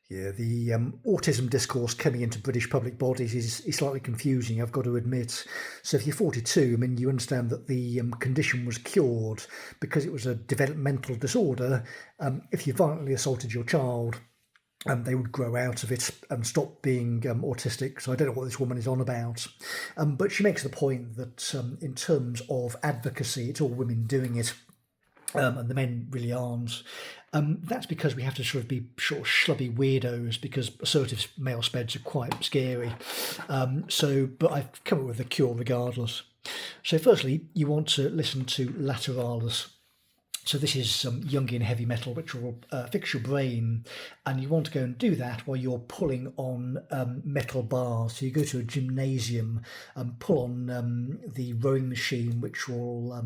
Yeah, the autism discourse coming into British public bodies is slightly confusing, I've got to admit. So if you're 42, I mean, you understand that the condition was cured because it was a developmental disorder. If you violently assaulted your child, they would grow out of it and stop being autistic. So I don't know what this woman is on about. But she makes the point that in terms of advocacy, it's all women doing it. And the men really aren't. That's because we have to sort of be sort of schlubby weirdos because assertive male speds are quite scary. But I've come up with a cure regardless. So firstly, you want to listen to Lateralis. So this is some Jungian heavy metal which will fix your brain, and you want to go and do that while you're pulling on metal bars. So you go to a gymnasium and pull on the rowing machine, which will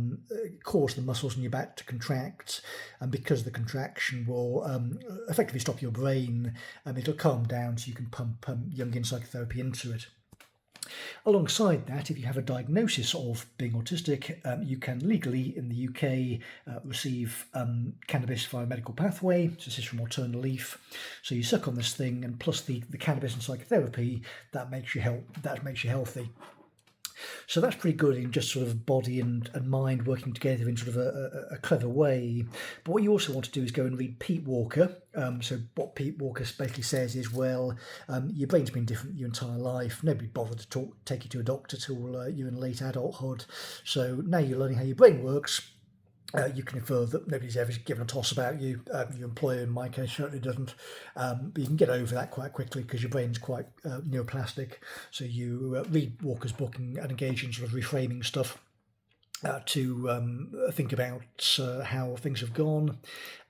cause the muscles in your back to contract, and because the contraction will effectively stop your brain, it'll calm down so you can pump Jungian psychotherapy into it. Alongside that, if you have a diagnosis of being autistic, you can legally in the UK receive cannabis via medical pathway. So this is from Alternate Leaf. So you suck on this thing, and plus the cannabis and psychotherapy, that makes you healthy. So that's pretty good in just sort of body and mind working together in sort of a clever way. But what you also want to do is go and read Pete Walker. So what Pete Walker basically says is, well, your brain's been different your entire life. Nobody bothered to take you to a doctor till you're in late adulthood. So now you're learning how your brain works. You can infer that nobody's ever given a toss about you. Your employer, in my case, certainly doesn't. But you can get over that quite quickly because your brain's quite neuroplastic. So you read Walker's book and engage in sort of reframing stuff to think about how things have gone.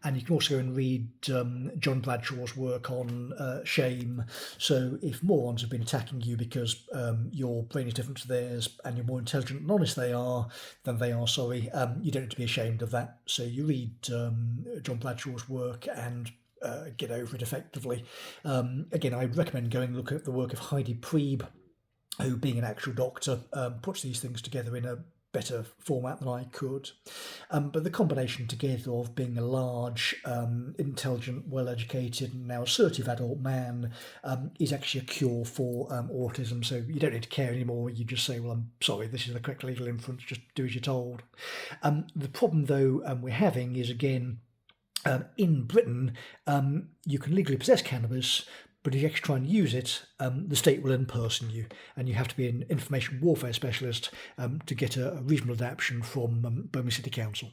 And you can also go and read John Bradshaw's work on shame. So if morons have been attacking you because your brain is different to theirs and you're more intelligent and honest you don't need to be ashamed of that. So you read John Bradshaw's work and get over it effectively. Again, I recommend going and look at the work of Heidi Priebe, who, being an actual doctor, puts these things together in a better format than I could. But the combination together of being a large, intelligent, well-educated and now assertive adult man is actually a cure for autism. So you don't need to care anymore. You just say, well, I'm sorry, this is the correct legal inference, just do as you're told. The problem, though, we're having is, again, in Britain, you can legally possess cannabis, but if you actually try and use it, the state will in-person you, and you have to be an information warfare specialist to get a reasonable adaptation from Birmingham City Council.